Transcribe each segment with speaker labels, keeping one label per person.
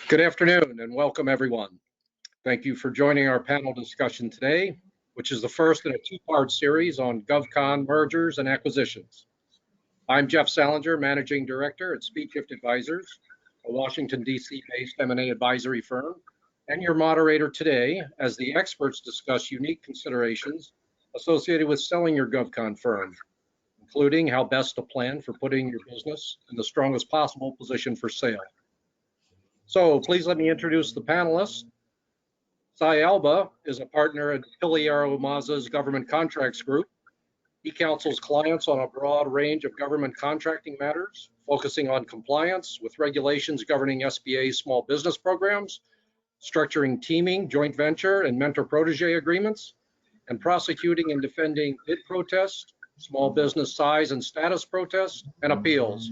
Speaker 1: Good afternoon and welcome everyone. Thank you for joining our panel discussion today, which is the first in a two-part series on GovCon mergers and acquisitions. I'm Jeff Salinger, Managing Director at Speedshift Advisors, a Washington, D.C. based M&A advisory firm, and your moderator today as the experts discuss unique considerations associated with selling your GovCon firm, including how best to plan for putting your business in the strongest possible position for sale. So please let me introduce the panelists. Cy Alba is a partner at PilieroMazza's Government Contracts Group. He counsels clients on a broad range of government contracting matters, focusing on compliance with regulations governing SBA small business programs, structuring teaming, joint venture, and mentor-protege agreements, and prosecuting and defending bid protests, small business size and status protests, and appeals.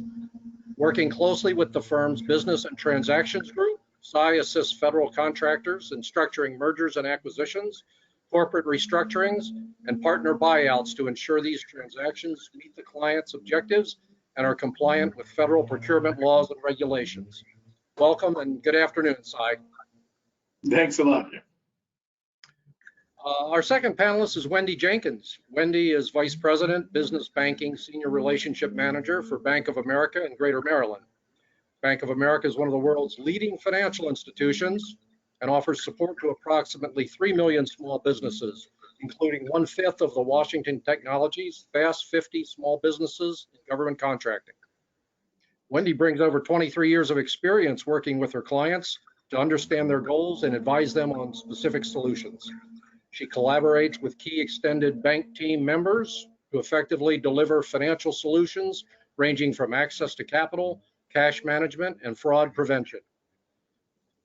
Speaker 1: Working closely with the firm's Business and Transactions Group, Cy assists federal contractors in structuring mergers and acquisitions, corporate restructurings, and partner buyouts to ensure these transactions meet the client's objectives and are compliant with federal procurement laws and regulations. Welcome and good afternoon, Cy.
Speaker 2: Thanks a lot.
Speaker 1: Our second panelist is Wendy Jenkins. Wendy is Vice President, Business Banking Senior Relationship Manager for Bank of America in Greater Maryland. Bank of America is one of the world's leading financial institutions and offers support to approximately 3 million small businesses, including 1/5 of the Washington Technology's Fast 50 small businesses in government contracting. Wendy brings over 23 years of experience working with her clients to understand their goals and advise them on specific solutions. She collaborates with key extended bank team members to effectively deliver financial solutions ranging from access to capital, cash management, and fraud prevention.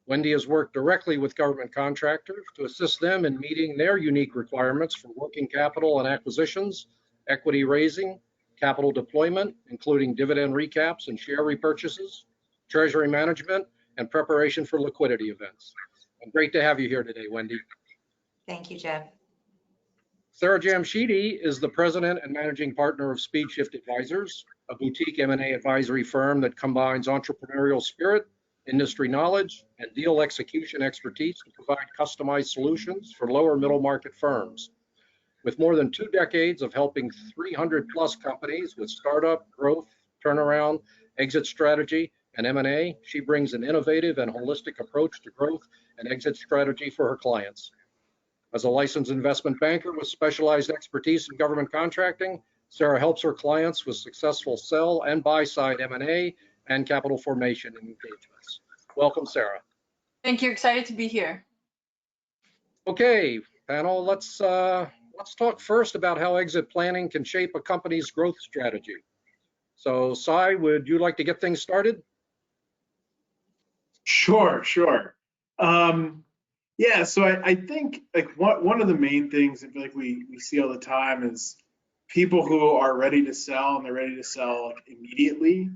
Speaker 1: Wendy has worked directly with government contractors to assist them in meeting their unique requirements for working capital and acquisitions, equity raising, capital deployment, including dividend recaps and share repurchases, treasury management, and preparation for liquidity events. And great to have you here today, Wendy.
Speaker 3: Thank you, Jeff.
Speaker 1: Sarah Djamshidi is the president and managing partner of Speedshift Advisors, a boutique M&A advisory firm that combines entrepreneurial spirit, industry knowledge, and deal execution expertise to provide customized solutions for lower middle market firms. With more than 2 decades of helping 300+ companies with startup, growth, turnaround, exit strategy, and M&A, she brings an innovative and holistic approach to growth and exit strategy for her clients. As a licensed investment banker with specialized expertise in government contracting, Sarah helps her clients with successful sell and buy side M&A and capital formation engagements. Welcome, Sarah.
Speaker 4: Thank you. Excited to be here.
Speaker 1: Okay, panel, let's talk first about how exit planning can shape a company's growth strategy. So, Cy, would you like to get things started?
Speaker 2: Sure. Yeah, so I think like one of the main things I feel like we see all the time is people who are ready to sell and they're ready to sell like immediately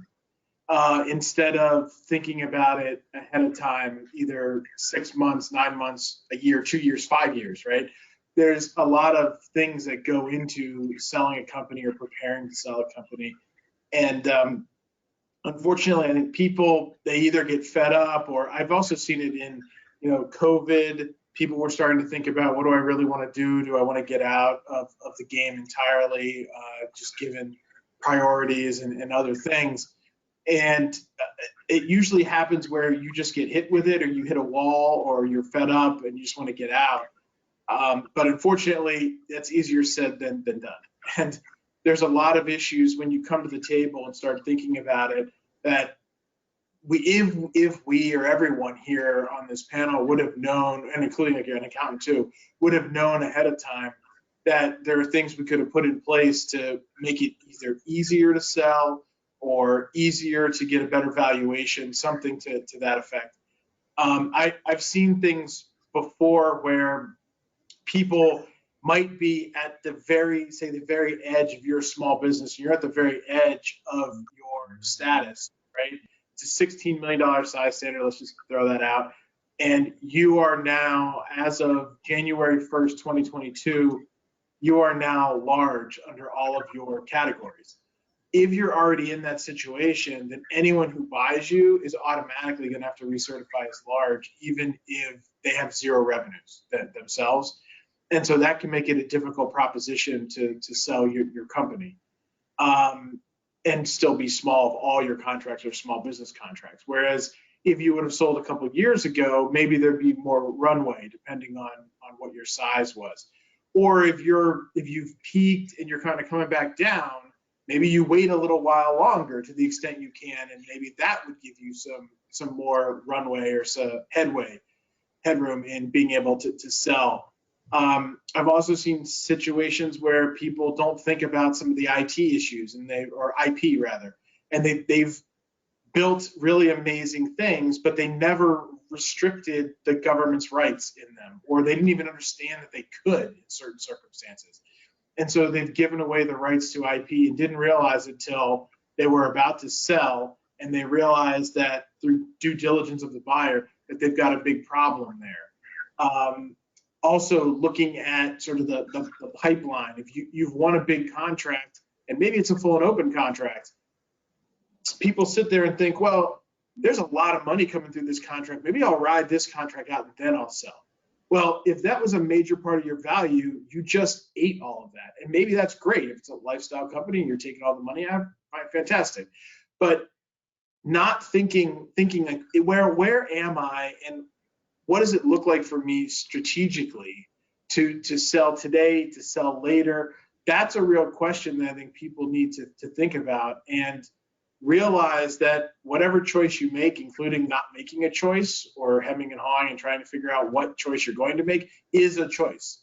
Speaker 2: instead of thinking about it ahead of time, either 6 months, 9 months, a year, 2 years, 5 years, right? There's a lot of things that go into selling a company or preparing to sell a company. And unfortunately, I think people, they either get fed up, or I've also seen it in COVID, people were starting to think about, what do I really want to do? Do I want to get out of the game entirely, just given priorities and other things? And it usually happens where you just get hit with it, or you hit a wall, or you're fed up and you just want to get out. But unfortunately, that's easier said than done. And there's a lot of issues when you come to the table and start thinking about it that if we or everyone here on this panel would have known, and including like an accountant too, would have known ahead of time that there are things we could have put in place to make it either easier to sell or easier to get a better valuation, something to that effect. I've seen things before where people might be at the very edge of your small business. You're at the very edge of your status, right? It's a $16 million size standard. Let's just throw that out. And you are now, as of January 1st, 2022, you are now large under all of your categories. if you're already in that situation, then anyone who buys you is automatically going to have to recertify as large, even if they have zero revenues themselves. And so that can make it a difficult proposition to sell your company and still be small if all your contracts are small business contracts. Whereas if you would have sold a couple of years ago, maybe there'd be more runway depending on what your size was. Or if you've peaked and you're kind of coming back down, maybe you wait a little while longer to the extent you can, and maybe that would give you some more runway or some headroom in being able to sell. I've also seen situations where people don't think about some of the IT issues or IP rather, and they've built really amazing things, but they never restricted the government's rights in them, or they didn't even understand that they could in certain circumstances. And so they've given away the rights to IP and didn't realize until they were about to sell, and they realized that through due diligence of the buyer that they've got a big problem there. Also looking at sort of the pipeline. If you've won a big contract, and maybe it's a full and open contract, people sit there and think, well, there's a lot of money coming through this contract. Maybe I'll ride this contract out and then I'll sell. Well, if that was a major part of your value, you just ate all of that. And maybe that's great. If it's a lifestyle company and you're taking all the money out, fine, fantastic. But not thinking like, where am I and what does it look like for me strategically to sell today, to sell later? That's a real question that I think people need to think about and realize that whatever choice you make, including not making a choice or hemming and hawing and trying to figure out what choice you're going to make, is a choice.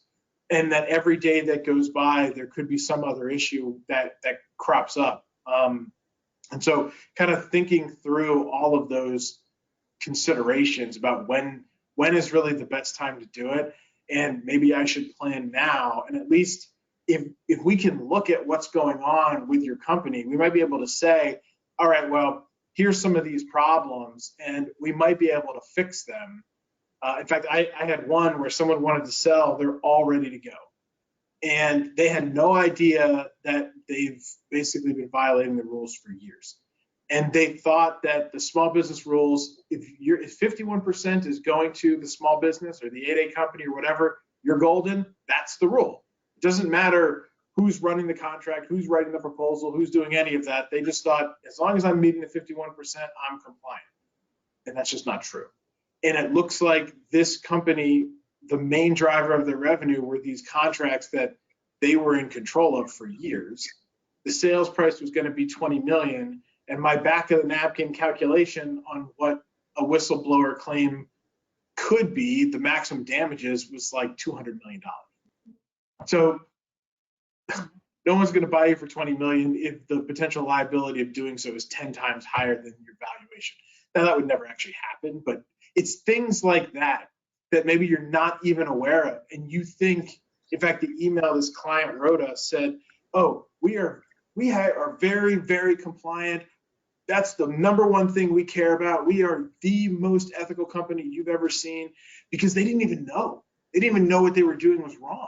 Speaker 2: And that every day that goes by, there could be some other issue that crops up. And so kind of thinking through all of those considerations about when is really the best time to do it, and maybe I should plan now. And at least if we can look at what's going on with your company, we might be able to say, all right, well, here's some of these problems, and we might be able to fix them. In fact, I had one where someone wanted to sell, they're all ready to go. And they had no idea that they've basically been violating the rules for years. And they thought that the small business rules, if 51% is going to the small business or the 8A company or whatever, you're golden, that's the rule. It doesn't matter who's running the contract, who's writing the proposal, who's doing any of that. They just thought, as long as I'm meeting the 51%, I'm compliant. And that's just not true. And it looks like this company, the main driver of their revenue were these contracts that they were in control of for years. The sales price was going to be 20 million. And my back of the napkin calculation on what a whistleblower claim could be, the maximum damages was like $200 million. So no one's going to buy you for 20 million if the potential liability of doing so is 10 times higher than your valuation. Now that would never actually happen, but it's things like that that maybe you're not even aware of. And you think, in fact, the email this client wrote us said, oh, we are very, very compliant. That's the number one thing we care about. We are the most ethical company you've ever seen, because they didn't even know. They didn't even know what they were doing was wrong.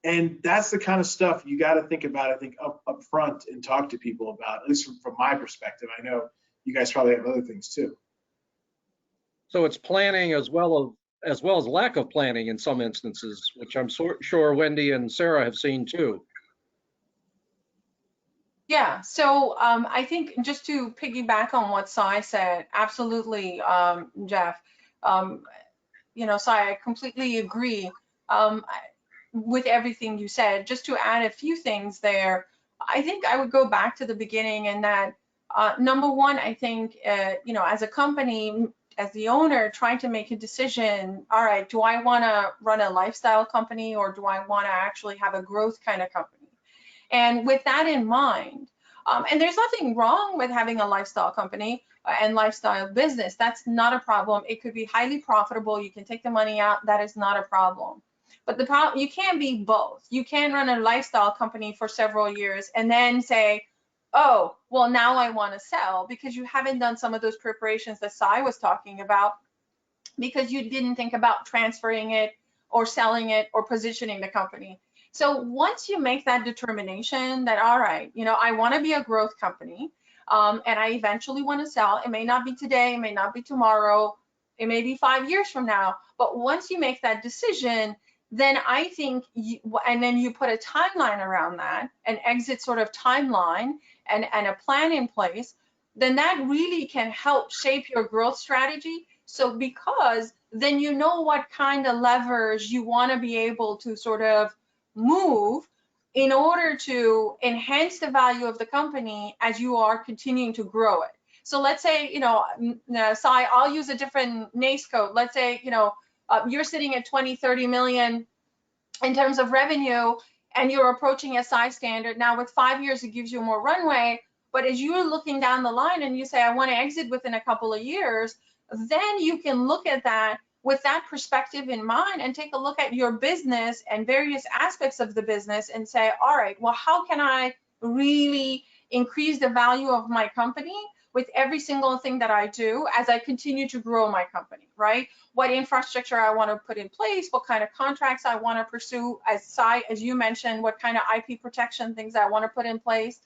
Speaker 2: And that's the kind of stuff you got to think about, I think, up front and talk to people about, at least from my perspective. I know you guys probably have other things too.
Speaker 1: So it's planning as well as lack of planning in some instances, which I'm sure Wendy and Sarah have seen too.
Speaker 4: Yeah, so I think just to piggyback on what Cy said, absolutely, Jeff. You know, Cy, I completely agree with everything you said. Just to add a few things there, I think I would go back to the beginning, and that number one, I think, you know, as a company, as the owner, trying to make a decision, all right, do I want to run a lifestyle company, or do I want to actually have a growth kind of company? And with that in mind, and there's nothing wrong with having a lifestyle company and lifestyle business. That's not a problem. It could be highly profitable. You can take the money out. That is not a problem. But the problem, you can't be both. You can run a lifestyle company for several years and then say, oh, well, now I want to sell, because you haven't done some of those preparations that Cy was talking about, because you didn't think about transferring it or selling it or positioning the company. So once you make that determination that, all right, I want to be a growth company, and I eventually want to sell. It may not be today, it may not be tomorrow, it may be 5 years from now. But once you make that decision, then I think, and then you put a timeline around that, an exit sort of timeline and a plan in place, then that really can help shape your growth strategy. So because then you know what kind of levers you want to be able to sort of move in order to enhance the value of the company as you are continuing to grow it. So let's say, Cy, I'll use a different NACE code. Let's say, you're sitting at 20, 30 million in terms of revenue, and you're approaching a SI standard. Now with 5 years, it gives you more runway. But as you're looking down the line and you say, I want to exit within a couple of years, then you can look at that with that perspective in mind and take a look at your business and various aspects of the business and say, all right, well, how can I really increase the value of my company with every single thing that I do as I continue to grow my company, right? What infrastructure I want to put in place, what kind of contracts I want to pursue, as you mentioned, what kind of IP protection things I want to put in place.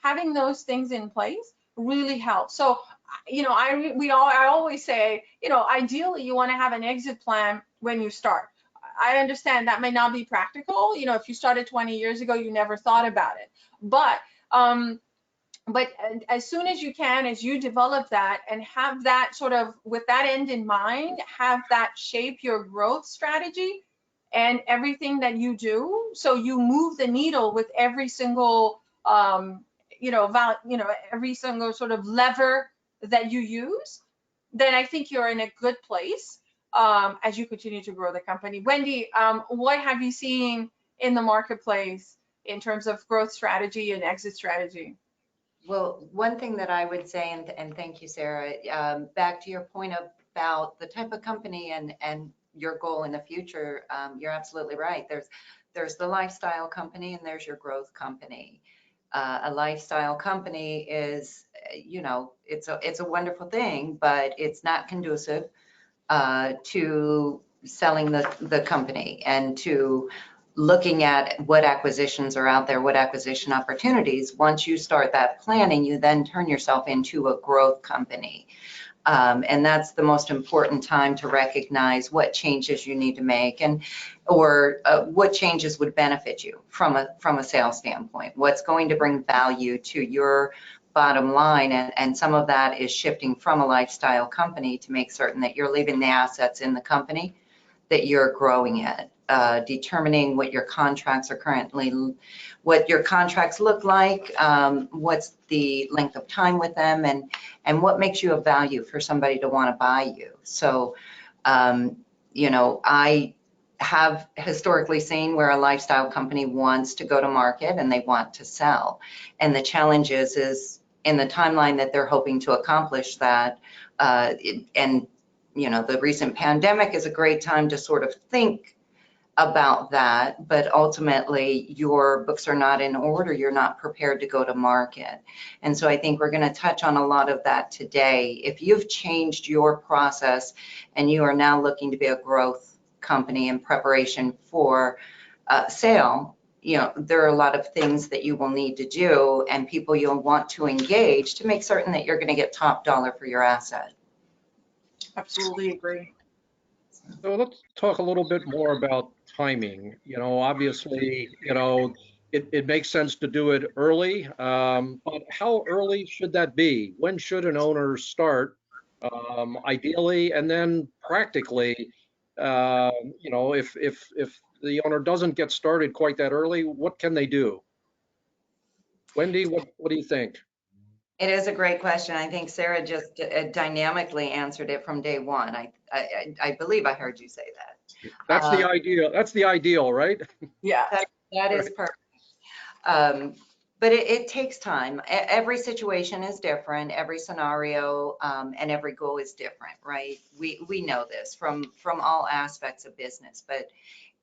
Speaker 4: Having those things in place really helps. So, I always say, ideally you want to have an exit plan when you start. I understand that may not be practical. If you started 20 years ago, you never thought about it. But as soon as you can, as you develop that and have that sort of with that end in mind, have that shape your growth strategy and everything that you do. So you move the needle with every single, every single sort of lever that you use, then I think you're in a good place as you continue to grow the company. Wendy, what have you seen in the marketplace in terms of growth strategy and exit strategy?
Speaker 3: Well, one thing that I would say, and thank you, Sarah, back to your point about the type of company and your goal in the future, you're absolutely right. There's the lifestyle company and there's your growth company. A lifestyle company is, it's a wonderful thing, but it's not conducive to selling the company and to looking at what acquisitions are out there, what acquisition opportunities. Once you start that planning, you then turn yourself into a growth company. And that's the most important time to recognize what changes you need to make or what changes would benefit you from a sales standpoint. What's going to bring value to your bottom line, and some of that is shifting from a lifestyle company to make certain that you're leaving the assets in the company that you're growing it. Determining what your contracts are currently, what your contracts look like, what's the length of time with them, and what makes you of value for somebody to want to buy you. So, I have historically seen where a lifestyle company wants to go to market and they want to sell. And the challenge is in the timeline that they're hoping to accomplish that. The recent pandemic is a great time to sort of think about that, but ultimately your books are not in order, you're not prepared to go to market. And so I think we're going to touch on a lot of that today. If you've changed your process and you are now looking to be a growth company in preparation for sale, there are a lot of things that you will need to do and people you'll want to engage to make certain that you're going to get top dollar for your asset.
Speaker 4: Absolutely agree.
Speaker 1: So let's talk a little bit more about timing. Obviously, it makes sense to do it early, but how early should that be? When should an owner start, ideally, and then practically, if the owner doesn't get started quite that early, what can they do? Wendy, what do you think?
Speaker 3: It is a great question. I think Sarah just dynamically answered it from day one. I believe I heard you say that.
Speaker 1: That's the ideal. That's the ideal, right?
Speaker 4: Yeah.
Speaker 3: That is perfect. But it takes time. Every situation is different. Every scenario and every goal is different, right? We know this from all aspects of business, but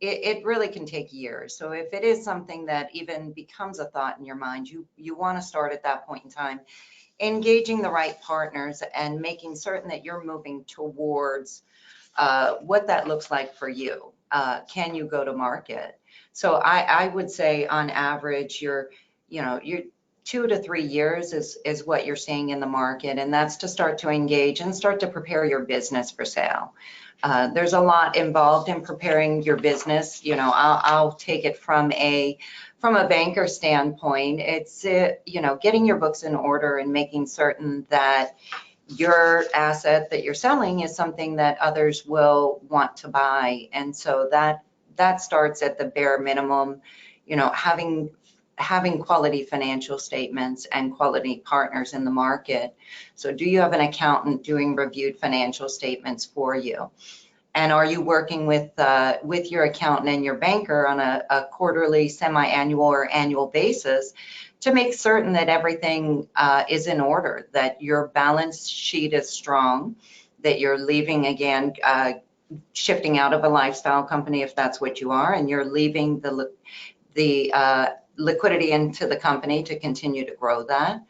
Speaker 3: it really can take years. So if it is something that even becomes a thought in your mind, you want to start at that point in time, engaging the right partners and making certain that you're moving towards what that looks like for you. Can you go to market? So I would say on average, you're 2 to 3 years is what you're seeing in the market. And that's to start to engage and start to prepare your business for sale. There's a lot involved in preparing your business. I'll take it from a banker standpoint. It's, getting your books in order and making certain that your asset that you're selling is something that others will want to buy. And so that starts at the bare minimum, having quality financial statements and quality partners in the market. So do you have an accountant doing reviewed financial statements for you? And are you working with your accountant and your banker on a quarterly, semi-annual, or annual basis to make certain that everything is in order, that your balance sheet is strong, that you're leaving, again, shifting out of a lifestyle company if that's what you are, and you're leaving the liquidity into the company to continue to grow that.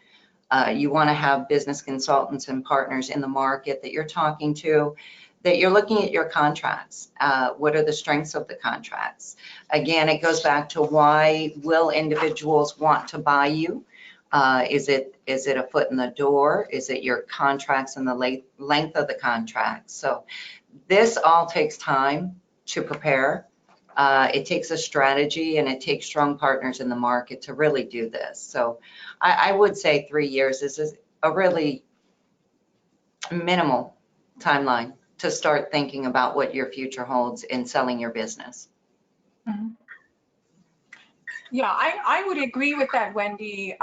Speaker 3: You want to have business consultants and partners in the market that you're talking to, that you're looking at your contracts. What are the strengths of the contracts? Again, it goes back to why will individuals want to buy you? Is it a foot in the door? Is it your contracts and the length of the contracts? So this all takes time to prepare. It takes a strategy, and it takes strong partners in the market to really do this. So I would say 3 years is a really minimal timeline to start thinking about what your future holds in selling your business.
Speaker 4: Mm-hmm. Yeah, I would agree with that, Wendy.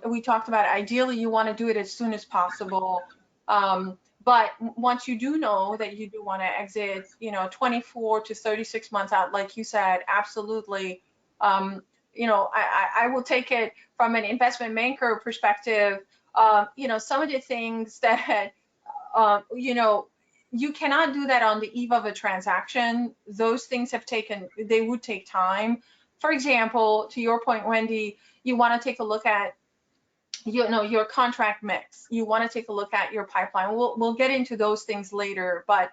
Speaker 4: We talked about ideally you want to do it as soon as possible. But once you do know that you do want to exit, 24 to 36 months out, like you said, absolutely. I will take it from an investment banker perspective. Some of the things that, you cannot do that on the eve of a transaction. Those things they would take time. For example, to your point, Wendy, you want to take a look at your contract mix. You want to take a look at your pipeline. We'll get into those things later, but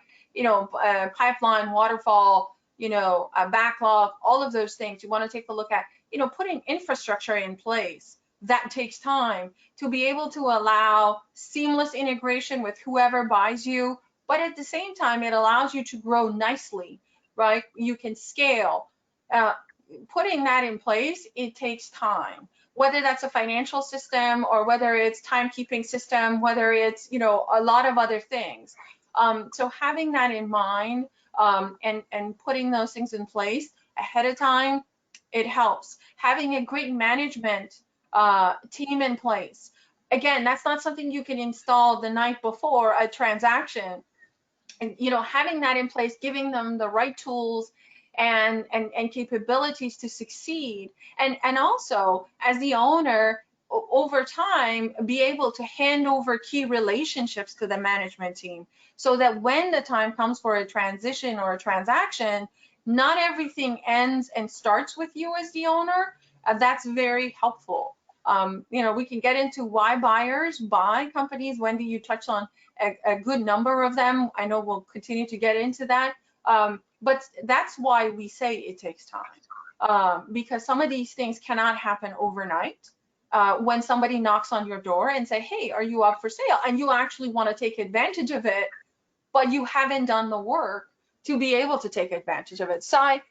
Speaker 4: pipeline, waterfall, a backlog, all of those things. You want to take a look at, putting infrastructure in place. That takes time to be able to allow seamless integration with whoever buys you, but at the same time, it allows you to grow nicely, right? You can scale. Putting that in place, it takes time. Whether that's a financial system or whether it's timekeeping system, whether it's, a lot of other things. So having that in mind and putting those things in place ahead of time, it helps. Having a great management team in place. Again, that's not something you can install the night before a transaction. And, having that in place, giving them the right tools and capabilities to succeed, and also as the owner over time be able to hand over key relationships to the management team, so that when the time comes for a transition or a transaction, not everything ends and starts with you as the owner. That's very helpful. We can get into why buyers buy companies. Wendy, you touched on a good number of them. I know we'll continue to get into that. But that's why we say it takes time, because some of these things cannot happen overnight. When somebody knocks on your door and say, hey, are you up for sale? And you actually want to take advantage of it, but you haven't done the work to be able to take advantage of it. Cy,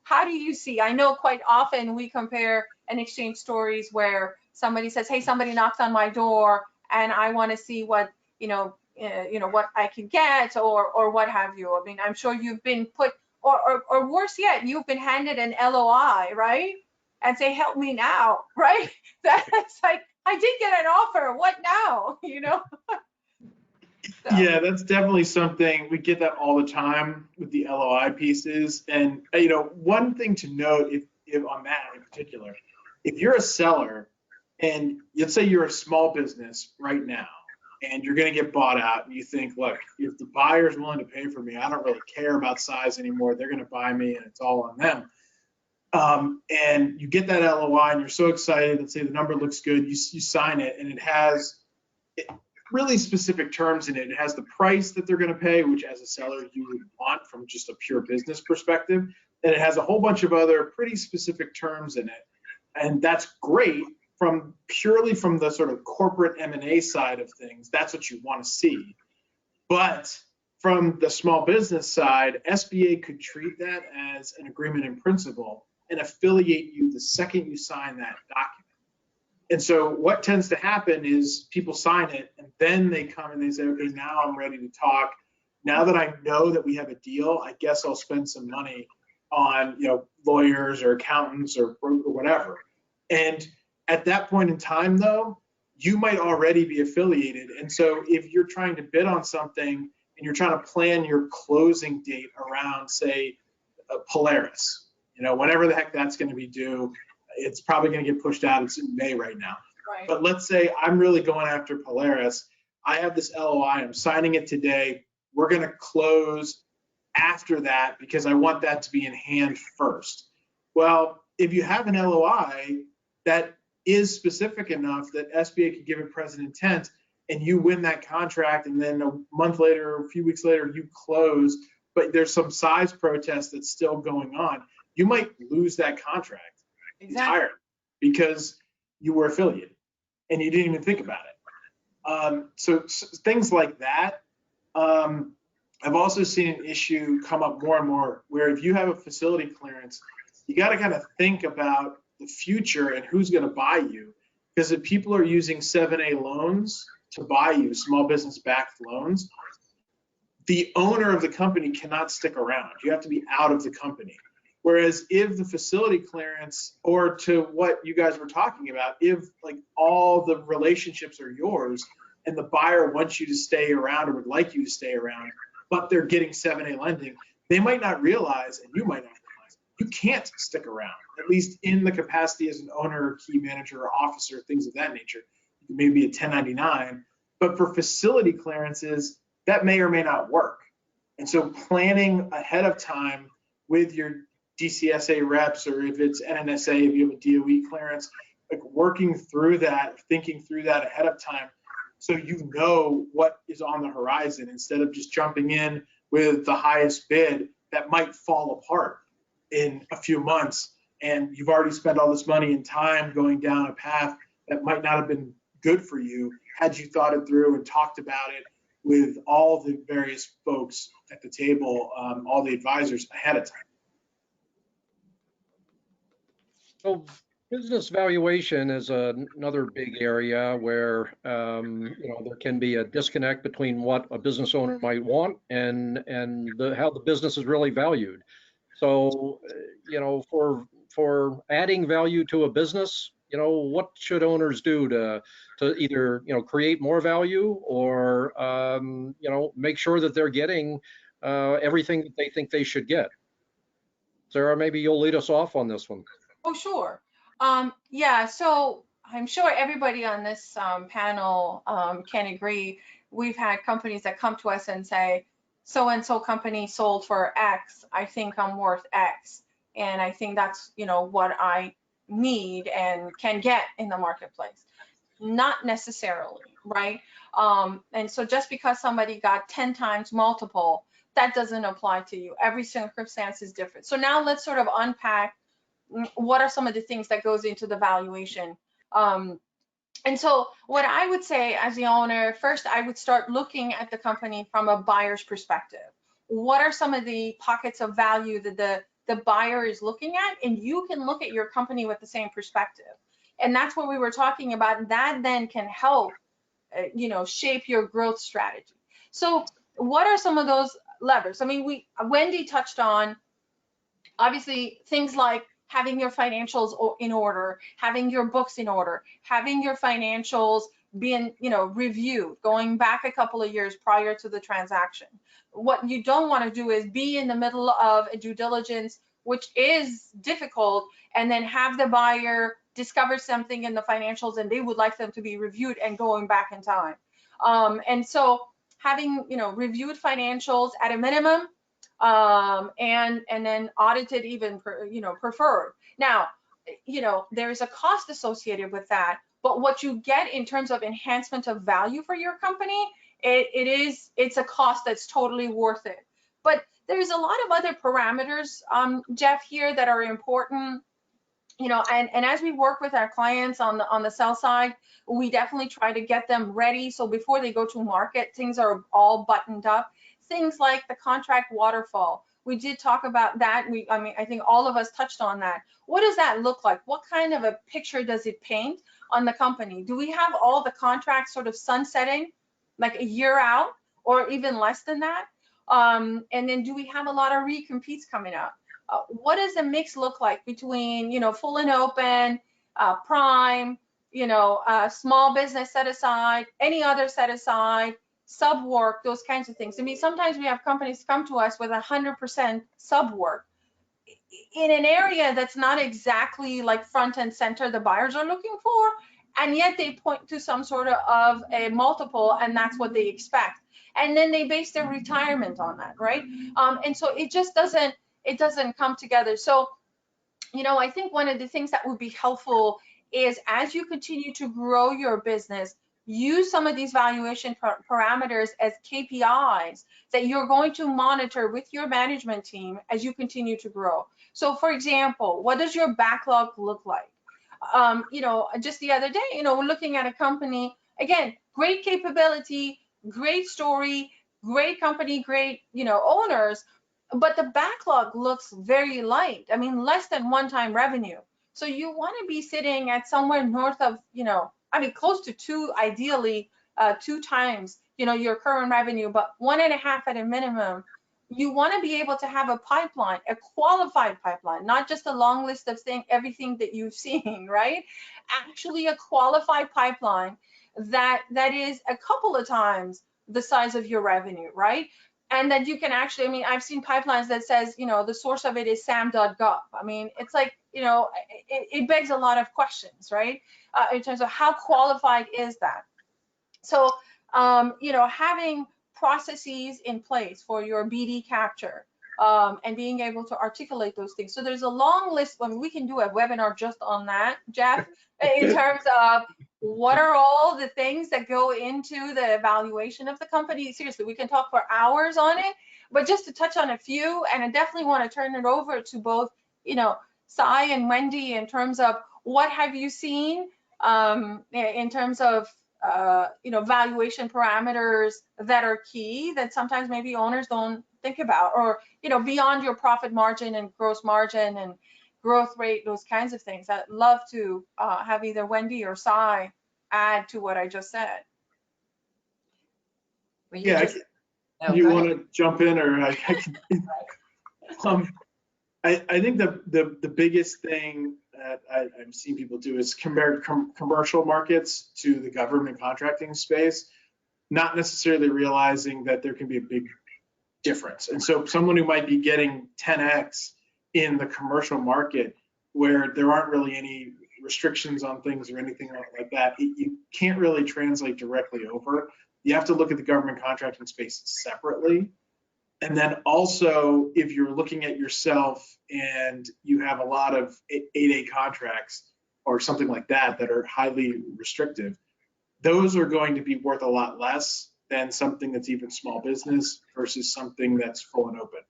Speaker 4: how do you see? I know quite often we compare and exchange stories where somebody says, hey, somebody knocked on my door and I want to see what, what I can get or what have you. I mean, I'm sure you've been put, or worse yet, you've been handed an LOI, right? And say, help me now, right? That's like, I did get an offer, what now, So.
Speaker 2: Yeah, that's definitely something, we get that all the time with the LOI pieces. And, one thing to note, if on that in particular, if you're a seller and let's say you're a small business right now and you're going to get bought out and you think, look, if the buyer's willing to pay for me, I don't really care about size anymore. They're going to buy me and it's all on them. And you get that LOI and you're so excited, let's say the number looks good, you sign it, and it has really specific terms in it. It has the price that they're going to pay, which as a seller you would want from just a pure business perspective, and it has a whole bunch of other pretty specific terms in it. And that's great from purely from the sort of corporate M&A side of things. That's what you want to see. But from the small business side, SBA could treat that as an agreement in principle and affiliate you the second you sign that document. And so what tends to happen is people sign it and then they come and they say, okay, now I'm ready to talk. Now that I know that we have a deal, I guess I'll spend some money on, you know, lawyers or accountants or whatever. And at that point in time, though, you might already be affiliated. And so if you're trying to bid on something and you're trying to plan your closing date around, say, Polaris, you know, whenever the heck that's going to be due, it's probably going to get pushed out. It's in May right now.
Speaker 4: Right.
Speaker 2: But let's say I'm really going after Polaris. I have this LOI. I'm signing it today. We're going to close after that because I want that to be in hand first. Well, if you have an LOI that is specific enough that SBA could give it present intent and you win that contract and then a month later or a few weeks later you close, but there's some size protest that's still going on, you might lose that contract entirely because you were affiliated and you didn't even think about it. So things like that. I've also seen an issue come up more and more where if you have a facility clearance, you got to kind of think about the future and who's going to buy you. Because if people are using 7A loans to buy you, small business backed loans, the owner of the company cannot stick around. You have to be out of the company. Whereas if the facility clearance, or to what you guys were talking about, if like all the relationships are yours and the buyer wants you to stay around or would like you to stay around, but they're getting 7A lending, they might not realize, and you might not realize, you can't stick around, at least in the capacity as an owner, or key manager, or officer, things of that nature. You can maybe be a 1099, but for facility clearances, that may or may not work. And so planning ahead of time with your DCSA reps, or if it's NNSA, if you have a DOE clearance, like working through that, thinking through that ahead of time, so you know what is on the horizon instead of just jumping in with the highest bid that might fall apart in a few months. And you've already spent all this money and time going down a path that might not have been good for you had you thought it through and talked about it with all the various folks at the table, all the advisors ahead of time.
Speaker 1: So business valuation is another big area where you know, there can be a disconnect between what a business owner might want and how the business is really valued. So you know, for adding value to a business, you know, what should owners do to either, you know, create more value or you know, make sure that they're getting everything that they think they should get? Sarah, maybe you'll lead us off on this one.
Speaker 4: Oh, sure. Yeah, so I'm sure everybody on this panel can agree. We've had companies that come to us and say, so-and-so company sold for X, I think I'm worth X. And I think that's, you know, what I need and can get in the marketplace. Not necessarily, right? And so just because somebody got 10 times multiple, that doesn't apply to you. Every circumstance is different. So now let's sort of unpack what are some of the things that goes into the valuation. And so what I would say as the owner, first I would start looking at the company from a buyer's perspective. What are some of the pockets of value that the buyer is looking at? And you can look at your company with the same perspective. And that's what we were talking about. That then can help, you know, shape your growth strategy. So what are some of those levers? I mean, Wendy touched on, obviously, things like having your financials in order, having your books in order, having your financials being, you know, reviewed, going back a couple of years prior to the transaction. What you don't want to do is be in the middle of a due diligence, which is difficult, and then have the buyer discover something in the financials and they would like them to be reviewed and going back in time. And so having, you know, reviewed financials at a minimum, and then audited even, you know, preferred. Now, you know, there's a cost associated with that, but what you get in terms of enhancement of value for your company, it's a cost that's totally worth it. But there's a lot of other parameters, Jeff, here that are important. You know, and as we work with our clients on the sell side, we definitely try to get them ready. So before they go to market, things are all buttoned up. Things like the contract waterfall. We did talk about that. I think all of us touched on that. What does that look like? What kind of a picture does it paint on the company? Do we have all the contracts sort of sunsetting like a year out or even less than that? And then do we have a lot of recompetes coming up? What does the mix look like between, you know, full and open, prime, you know, small business set aside, any other set aside, sub work, those kinds of things. I mean, sometimes we have companies come to us with 100% sub work in an area that's not exactly like front and center the buyers are looking for, and yet they point to some sort of a multiple, and that's what they expect. And then they base their retirement on that, right? And so it just doesn't come together. So, you know, I think one of the things that would be helpful is as you continue to grow your business, use some of these valuation parameters as KPIs that you're going to monitor with your management team as you continue to grow. So for example, what does your backlog look like? You know, just the other day, you know, we're looking at a company, again, great capability, great story, great company, great, you know, owners, but the backlog looks very light. I mean, less than one-time revenue. So you want to be sitting at somewhere north of, you know, I mean, close to two, ideally 2 times, you know, your current revenue, but 1.5 at a minimum. You want to be able to have a pipeline, a qualified pipeline, not just a long list of everything that you've seen, right? Actually a qualified pipeline that is a couple of times the size of your revenue, right? And that you can actually, I mean, I've seen pipelines that says, you know, the source of it is sam.gov. I mean, it's like, you know, it begs a lot of questions, right? In terms of how qualified is that? So, you know, having processes in place for your BD capture and being able to articulate those things. So there's a long list. I mean, we can do a webinar just on that, Jeff, in terms of what are all the things that go into the evaluation of the company. Seriously, we can talk for hours on it, but just to touch on a few, and I definitely want to turn it over to both, you know, Cy and Wendy in terms of what have you seen in terms of you know, valuation parameters that are key that sometimes maybe owners don't think about, or, you know, beyond your profit margin and gross margin and growth rate, those kinds of things. I'd love to have either Wendy or Cy add to what I just said.
Speaker 3: Well,
Speaker 2: Yeah, you want to jump in, or I can. I think the biggest thing that I'm seeing people do is compare commercial markets to the government contracting space, not necessarily realizing that there can be a big difference. And so someone who might be getting 10x in the commercial market, where there aren't really any restrictions on things or anything like that, you can't really translate directly over. You have to look at the government contracting space separately. And then also, if you're looking at yourself and you have a lot of 8A contracts or something like that that are highly restrictive, those are going to be worth a lot less than something that's even small business versus something that's full and open.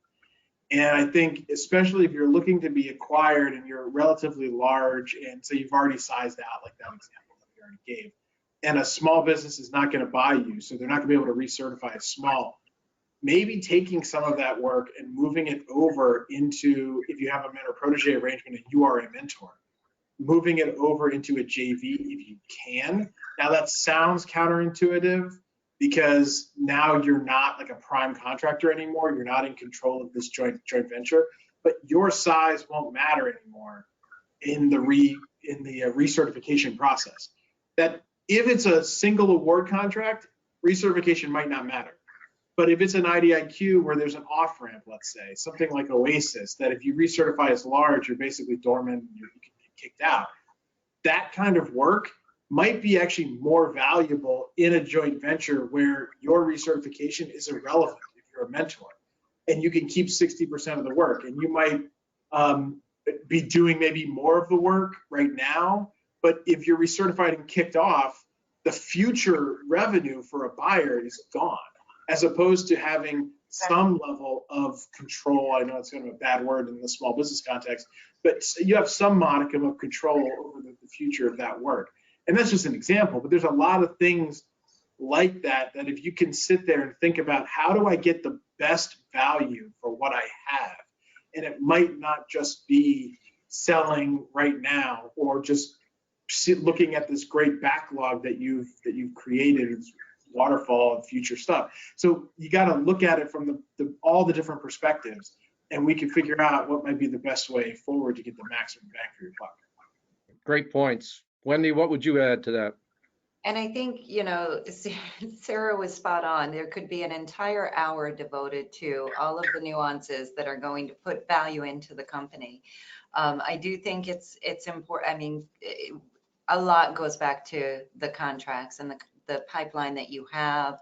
Speaker 2: And I think, especially if you're looking to be acquired and you're relatively large, and so you've already sized out, like that example that we already gave, and a small business is not going to buy you, so they're not going to be able to recertify as small. Maybe taking some of that work and moving it over into, if you have a mentor-protege arrangement and you are a mentor, moving it over into a JV if you can. Now that sounds counterintuitive, because now you're not like a prime contractor anymore. You're not in control of this joint venture, but your size won't matter anymore in the recertification process. That if it's a single award contract, recertification might not matter. But if it's an IDIQ where there's an off-ramp, let's say, something like Oasis, that if you recertify as large, you're basically dormant, you can get kicked out. That kind of work might be actually more valuable in a joint venture where your recertification is irrelevant if you're a mentor, and you can keep 60% of the work, and you might be doing maybe more of the work right now, but if you're recertified and kicked off, the future revenue for a buyer is gone, as opposed to having some level of control. I know it's kind of a bad word in the small business context, but you have some modicum of control over the future of that work. And that's just an example, but there's a lot of things like that, that if you can sit there and think about, how do I get the best value for what I have? And it might not just be selling right now, or just looking at this great backlog that you've created, waterfall and future stuff. So you got to look at it from all the different perspectives, and we can figure out what might be the best way forward to get the maximum bang for your buck.
Speaker 1: Great points. Wendy, what would you add to that?
Speaker 3: And I think, Sarah was spot on. There could be an entire hour devoted to all of the nuances that are going to put value into the company. I do think it's important. I mean, a lot goes back to the contracts and the pipeline that you have.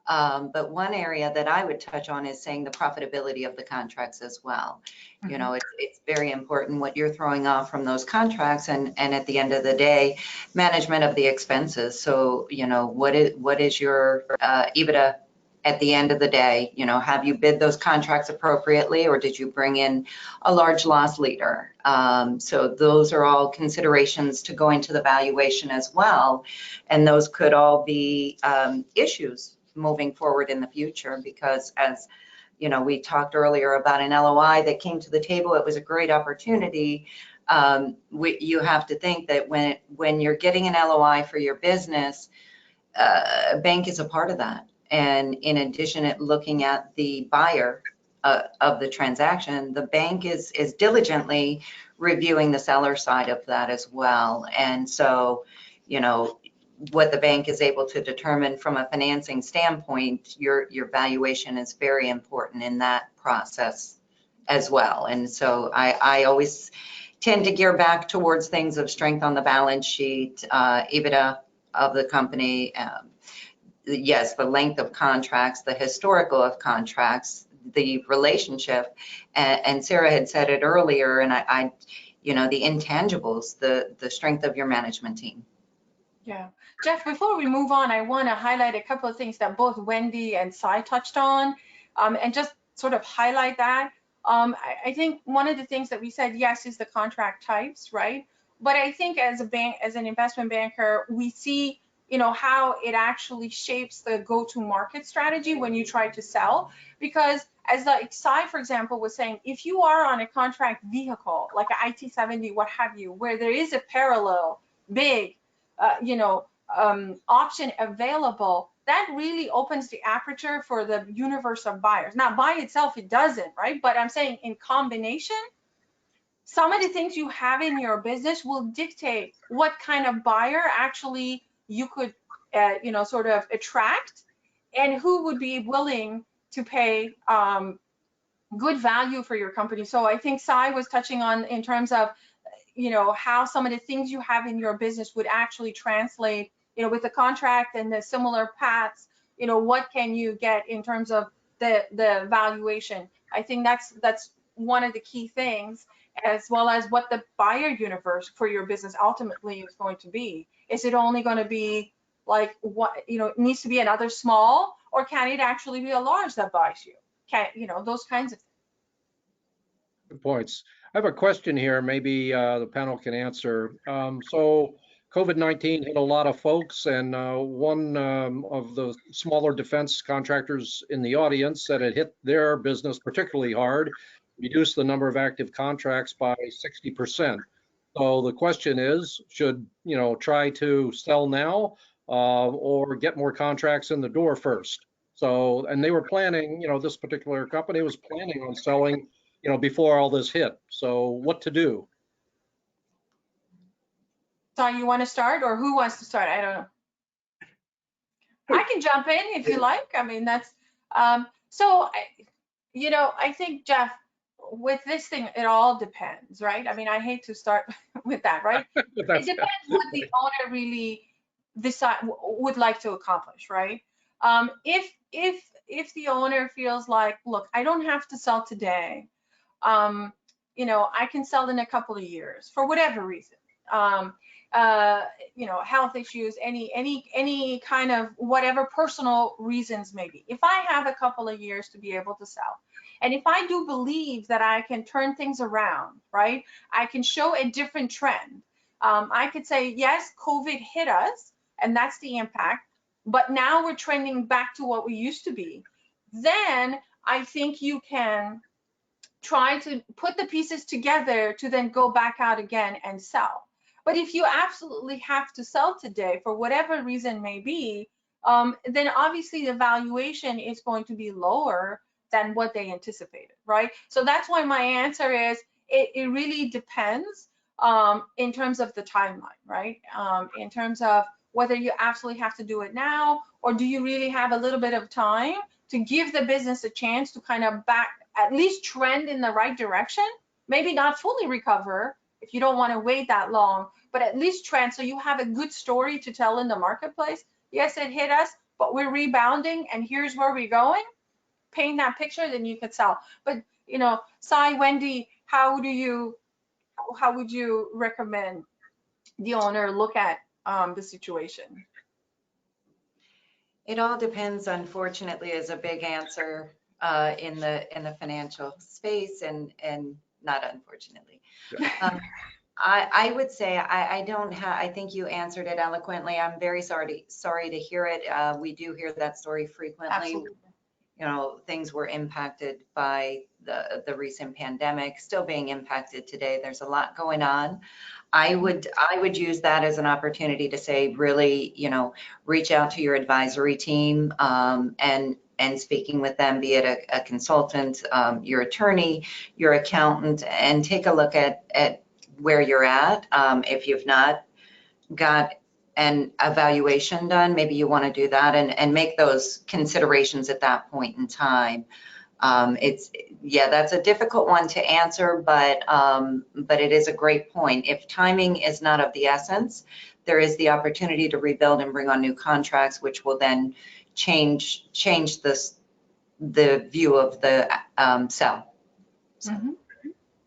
Speaker 3: But one area that I would touch on is saying the profitability of the contracts as well.
Speaker 4: Mm-hmm.
Speaker 3: It's very important what you're throwing off from those contracts, and at the end of the day, management of the expenses. So, what is your EBITDA at the end of the day? Have you bid those contracts appropriately, or did you bring in a large loss leader? So those are all considerations to go into the valuation as well. And those could all be issues moving forward in the future, because as we talked earlier about an LOI that came to the table, it was a great opportunity. You have to think that when you're getting an LOI for your business, a bank is a part of that. And in addition, looking at the buyer of the transaction, the bank is diligently reviewing the seller side of that as well. And so, what the bank is able to determine from a financing standpoint, your valuation is very important in that process as well. And so I always tend to gear back towards things of strength on the balance sheet, EBITDA of the company, yes, the length of contracts, the historical of contracts, the relationship, and Sarah had said it earlier, and I the intangibles, the strength of your management team.
Speaker 4: Yeah. Jeff, before we move on, I want to highlight a couple of things that both Wendy and Cy touched on, and just sort of highlight that. I think one of the things that we said, yes, is the contract types, right? But I think as an investment banker, we see, how it actually shapes the go-to-market strategy when you try to sell. Because as like Cy, for example, was saying, if you are on a contract vehicle, like an IT-70, what have you, where there is a parallel big option available, that really opens the aperture for the universe of buyers. Now, by itself, it doesn't, right? But I'm saying in combination, some of the things you have in your business will dictate what kind of buyer actually you could, sort of attract, and who would be willing to pay good value for your company. So I think Cy was touching on in terms of how some of the things you have in your business would actually translate, with the contract and the similar paths, what can you get in terms of the valuation. I think that's one of the key things, as well as what the buyer universe for your business ultimately is going to be. Is it only going to be like what, it needs to be another small, or can it actually be a large that buys you? Those kinds of things.
Speaker 1: Good points. I have a question here, maybe the panel can answer. So COVID-19 hit a lot of folks, and one of the smaller defense contractors in the audience said it hit their business particularly hard, reduced the number of active contracts by 60%. So the question is, should try to sell now or get more contracts in the door first? So, and they were planning, this particular company was planning on selling before all this hit. So what to do?
Speaker 4: So you want to start, or who wants to start? I don't know. I can jump in if you like. I mean, that's, so, I think, Jeff, with this thing, it all depends, right? I mean, I hate to start with that, right? It depends what the owner really would like to accomplish, right? If the owner feels like, look, I don't have to sell today, I can sell in a couple of years for whatever reason. health issues, any kind of whatever personal reasons maybe. If I have a couple of years to be able to sell, and if I do believe that I can turn things around, right? I can show a different trend. I could say, yes, COVID hit us, and that's the impact, but now we're trending back to what we used to be. Then I think you can try to put the pieces together to then go back out again and sell. But if you absolutely have to sell today for whatever reason may be, then obviously the valuation is going to be lower than what they anticipated, right? So that's why my answer is it really depends in terms of the timeline, right? In terms of whether you absolutely have to do it now, or do you really have a little bit of time to give the business a chance to kind of at least trend in the right direction, maybe not fully recover if you don't want to wait that long, but at least trend so you have a good story to tell in the marketplace. Yes, it hit us, but we're rebounding and here's where we're going. Paint that picture, then you could sell. But Cy, Wendy, how would you recommend the owner look at the situation?
Speaker 3: It all depends, unfortunately, is a big answer in the financial space, and not unfortunately.
Speaker 1: Yeah.
Speaker 3: I would say I think you answered it eloquently. I'm very sorry to hear it. We do hear that story frequently.
Speaker 4: Absolutely.
Speaker 3: Things were impacted by the recent pandemic, still being impacted today. There's a lot going on. I would use that as an opportunity to say, really, reach out to your advisory team and speaking with them, be it a consultant, your attorney, your accountant, and take a look at where you're at. If you've not got an evaluation done, maybe you want to do that and make those considerations at that point in time. That's a difficult one to answer, but it is a great point. If timing is not of the essence, there is the opportunity to rebuild and bring on new contracts, which will then change the view of the sell. So.
Speaker 4: Mm-hmm.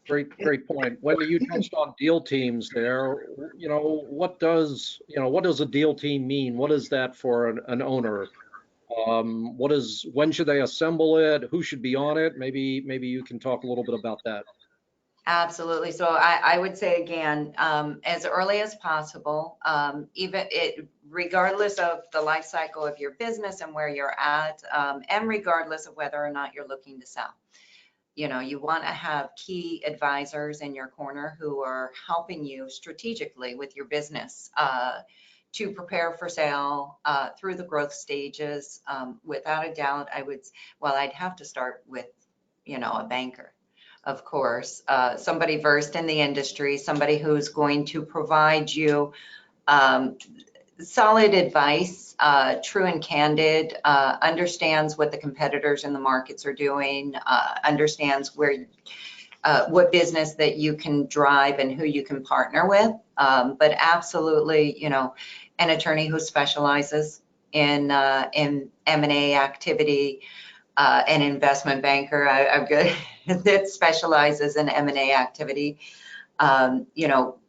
Speaker 1: Great point. Wendy, you touched on deal teams there. What does a deal team mean? What is that for an owner? When should they assemble it? Who should be on it? Maybe you can talk a little bit about that.
Speaker 3: Absolutely. So I would say again, as early as possible, regardless of the life cycle of your business and where you're at, and regardless of whether or not you're looking to sell. You want to have key advisors in your corner who are helping you strategically with your business to prepare for sale through the growth stages. Without a doubt, I'd have to start with, a banker, of course, somebody versed in the industry, somebody who's going to provide you solid advice, true and candid, understands what the competitors in the markets are doing, understands what business that you can drive and who you can partner with. But absolutely, an attorney who specializes in M&A activity, an investment banker, I'm good, that specializes in M&A activity.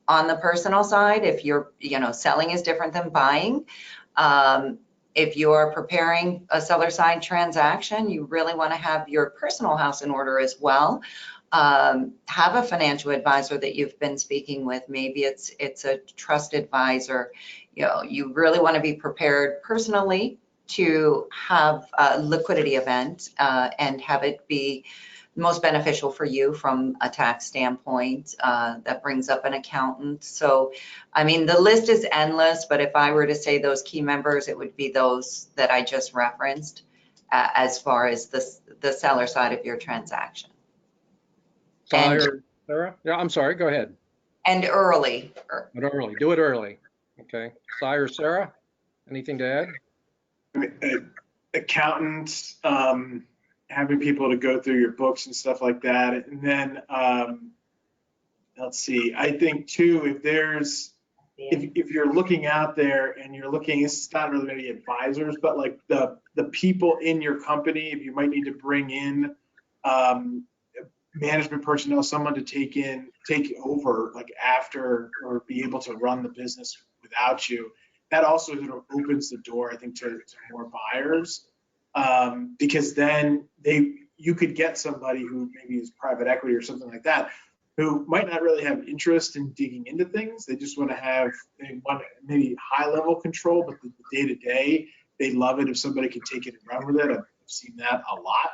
Speaker 3: On the personal side, if you're, selling is different than buying. If you're preparing a seller side transaction, you really want to have your personal house in order as well. Have a financial advisor that you've been speaking with. Maybe it's a trust advisor. You really want to be prepared personally to have a liquidity event and have it be most beneficial for you from a tax standpoint. That brings up an accountant. So, the list is endless, but if I were to say those key members, it would be those that I just referenced as far as the seller side of your transaction.
Speaker 1: Cy or Sarah? Yeah, I'm sorry, go ahead.
Speaker 3: And early.
Speaker 1: Do it early. Okay. Cy or Sarah, anything to add?
Speaker 2: Accountants, having people to go through your books and stuff like that. And then, let's see, I think too, if you're looking out there and you're looking, it's not really maybe advisors, but like the people in your company, if you might need to bring in management personnel, someone to take over like after, or be able to run the business without you. That also sort of opens the door, I think, to more buyers, because then you could get somebody who maybe is private equity or something like that, who might not really have interest in digging into things. They just want maybe high level control, but the day to day, they love it if somebody can take it and run with it. I've seen that a lot.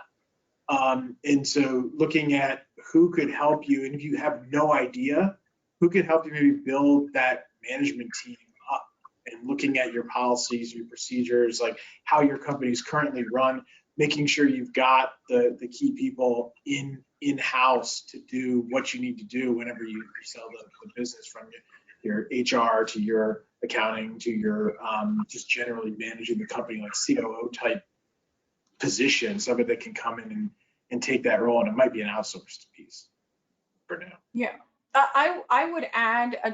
Speaker 2: And so looking at who could help you, and if you have no idea, who could help you maybe build that management team up, and looking at your policies, your procedures, like how your company is currently run, making sure you've got the key people in-house to do what you need to do whenever you sell the business, from your HR to your accounting to your just generally managing the company, like COO type position, somebody that can come in and take that role. And it might be an outsourced piece for now.
Speaker 4: Yeah. I would add I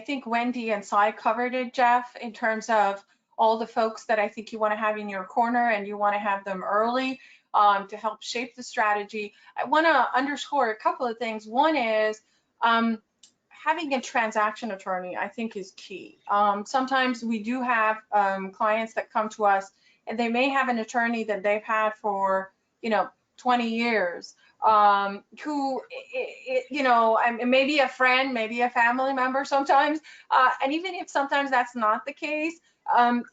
Speaker 4: think Wendy and Cy covered it, Jeff, in terms of all the folks that I think you want to have in your corner, and you want to have them early to help shape the strategy. I want to underscore a couple of things. One is having a transaction attorney, I think, is key. Sometimes we do have clients that come to us, and they may have an attorney that they've had for 20 years, who, maybe a friend, maybe a family member sometimes, and even if sometimes that's not the case,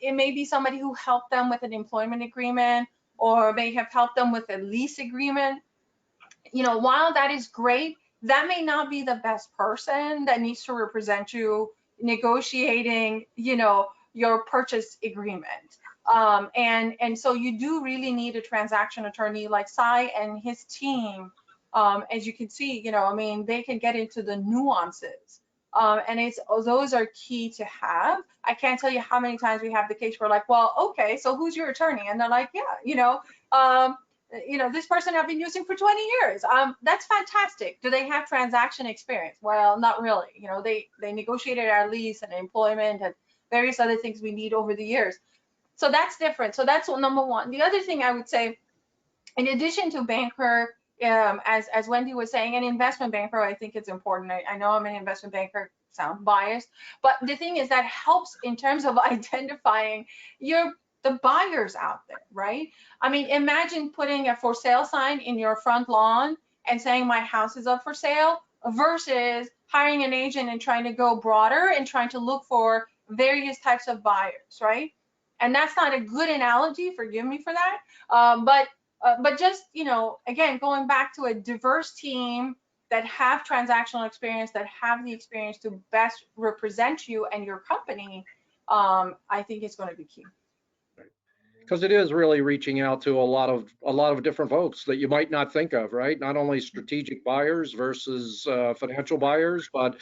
Speaker 4: it may be somebody who helped them with an employment agreement, or may have helped them with a lease agreement. While that is great, that may not be the best person that needs to represent you negotiating, your purchase agreement. And so you do really need a transaction attorney like Cy and his team. As you can see, they can get into the nuances. And those are key to have. I can't tell you how many times we have the case where, like, well, okay, so who's your attorney? And they're like, yeah, this person I've been using for 20 years. That's fantastic. Do they have transaction experience? Well, not really. They negotiated our lease and employment and various other things we need over the years. So that's different. So that's number one. The other thing I would say, in addition to banker, as Wendy was saying, an investment banker, I think it's important. I know I'm an investment banker, sound biased, but the thing is that helps in terms of identifying the buyers out there, right? Imagine putting a for sale sign in your front lawn and saying my house is up for sale, versus hiring an agent and trying to go broader and trying to look for various types of buyers, right? And that's not a good analogy, forgive me for that, but just, again, going back to a diverse team that have transactional experience, that have the experience to best represent you and your company, I think it's going to be key.
Speaker 1: Because it is really reaching out to a lot of different folks that you might not think of, right? Not only strategic buyers versus financial buyers, but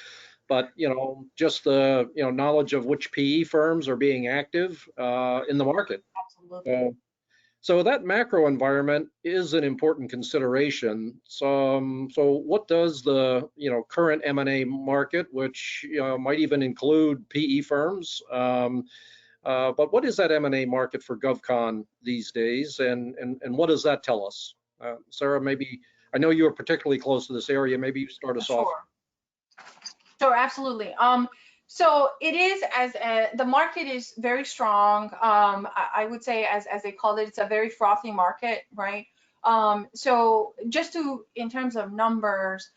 Speaker 1: just the knowledge of which PE firms are being active in the market.
Speaker 4: Absolutely.
Speaker 1: So that macro environment is an important consideration. So what does the current M&A market, which might even include PE firms, but what is that M&A market for GovCon these days, and what does that tell us? Sarah, maybe, I know you're particularly close to this area. Maybe you start us off.
Speaker 4: Sure, absolutely. So it is, the market is very strong. I would say, as they call it, it's a very frothy market, right? So just in terms of numbers,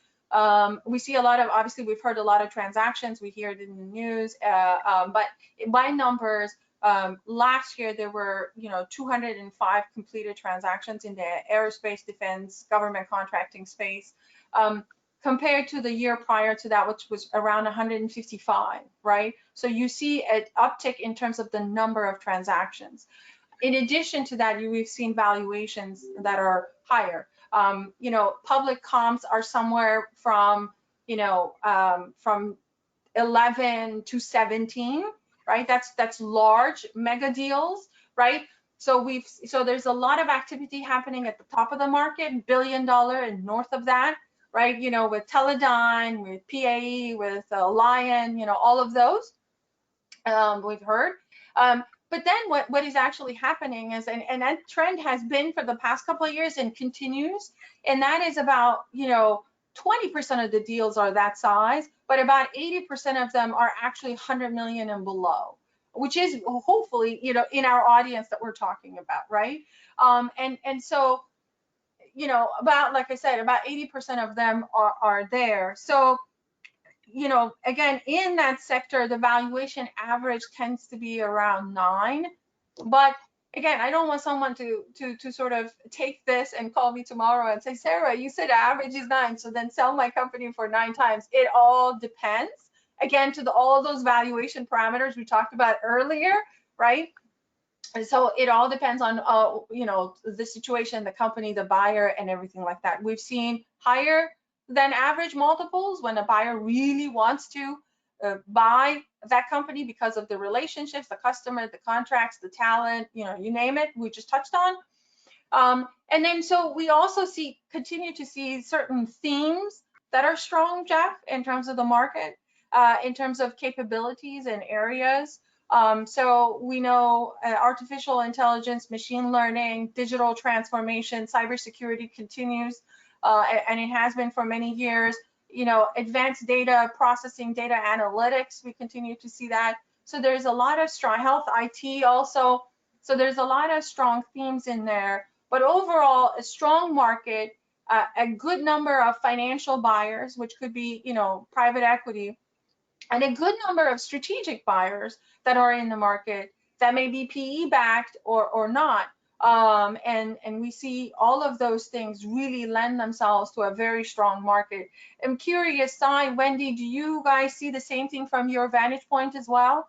Speaker 4: we see a lot of, obviously we've heard a lot of transactions, we hear it in the news, but by numbers, last year there were 205 completed transactions in the aerospace, defense, government contracting space, compared to the year prior to that, which was around 155, right? So you see an uptick in terms of the number of transactions. In addition to that, we've seen valuations that are higher. Public comps are somewhere from 11 to 17, right? That's large mega deals, right? So there's a lot of activity happening at the top of the market, $1 billion and north of that, right? With Teledyne, with PAE, with Lion, all of those we've heard. But then what is actually happening is, and that trend has been for the past couple of years and continues, and that is about, 20% of the deals are that size, but about 80% of them are actually 100 million and below, which is hopefully, in our audience that we're talking about, right? And so, about, like I said, about 80% of them are there. So, again, in that sector, the valuation average tends to be around 9. But again, I don't want someone to sort of take this and call me tomorrow and say, Sarah, you said average is 9, so then sell my company for 9 times. It all depends, again, to all those valuation parameters we talked about earlier, right? And so it all depends on, the situation, the company, the buyer, and everything like that. We've seen higher than average multiples when a buyer really wants to buy that company because of the relationships, the customer, the contracts, the talent, you name it, we just touched on. And then so we also continue to see certain themes that are strong, Jeff, in terms of the market, in terms of capabilities and areas. So we know artificial intelligence, machine learning, digital transformation, cybersecurity continues, and it has been for many years. Advanced data processing, data analytics, we continue to see that. So there's a lot of strong health, IT also. So there's a lot of strong themes in there. But overall, a strong market, a good number of financial buyers, which could be, private equity, and a good number of strategic buyers that are in the market that may be PE backed or not. And we see all of those things really lend themselves to a very strong market. I'm curious, Cy, Wendy, do you guys see the same thing from your vantage point as well?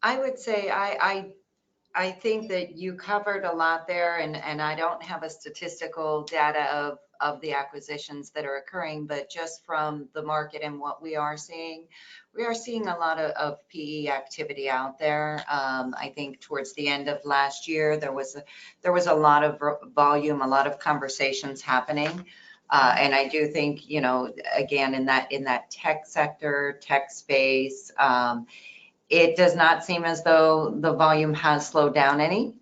Speaker 3: I would say I think that you covered a lot there, and I don't have a statistical data of the acquisitions that are occurring, but just from the market and what we are seeing a lot of PE activity out there. I think towards the end of last year, there was a lot of volume, a lot of conversations happening. And I do think, again, in that tech sector, tech space, it does not seem as though the volume has slowed down any.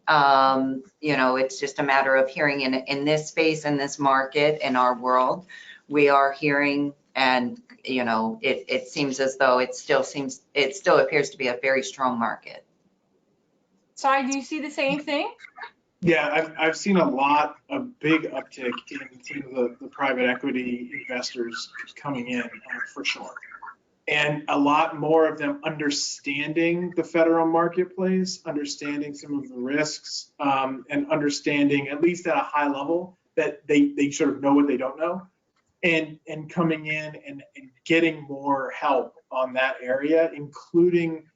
Speaker 3: It's just a matter of hearing in this space, in this market, in our world, we are hearing, and it seems as though it still appears to be a very strong market.
Speaker 4: Cy, do you see the same thing?
Speaker 2: Yeah, I've seen a big uptick in some of the private equity investors coming in for sure. And a lot more of them understanding the federal marketplace, understanding some of the risks, and understanding, at least at a high level, that they sort of know what they don't know, and coming in and getting more help on that area, including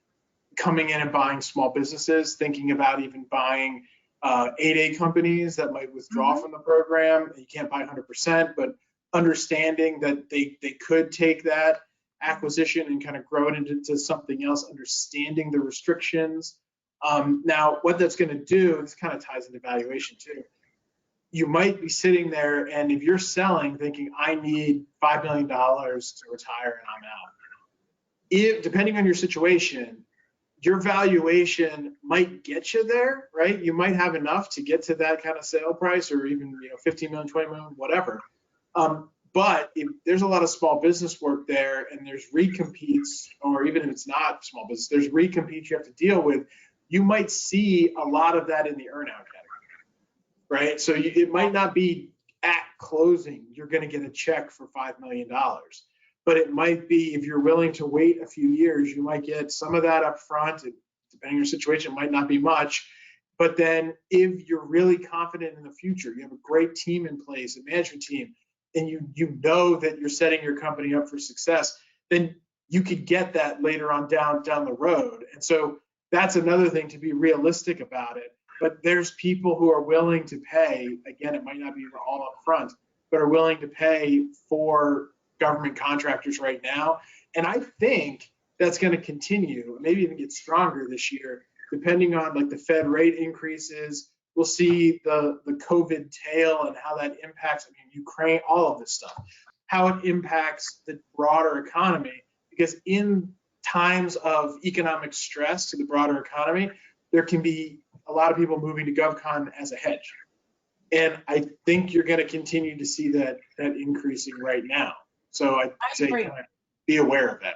Speaker 2: coming in and buying small businesses, thinking about even buying 8A companies that might withdraw from the program. You can't buy 100%, but understanding that they could take that acquisition and kind of grow it into something else, understanding the restrictions. Now, what that's going to do, this kind of ties into valuation too. You might be sitting there, and if you're selling, thinking, I need $5 million to retire and I'm out. If, depending on your situation, your valuation might get you there, right? You might have enough to get to that kind of sale price, or even 15 million, 20 million, whatever. But if there's a lot of small business work there, and there's recompetes, or even if it's not small business, there's recompetes you have to deal with, you might see a lot of that in the earnout category, right? So it might not be at closing, you're going to get a check for $5 million. But it might be, if you're willing to wait a few years, you might get some of that up front. Depending on your situation, it might not be much. But then if you're really confident in the future, you have a great team in place, a management team, and you know that you're setting your company up for success, then you could get that later on down the road. And so that's another thing, to be realistic about it. But there's people who are willing to pay, again, it might not be all up front, but are willing to pay for government contractors right now. And I think that's going to continue, maybe even get stronger this year, depending on like the Fed rate increases. We'll see the COVID tail and how that impacts, Ukraine, all of this stuff, how it impacts the broader economy. Because in times of economic stress to the broader economy, there can be a lot of people moving to GovCon as a hedge. And I think you're going to continue to see that increasing right now. So I'd say kind of be aware of that.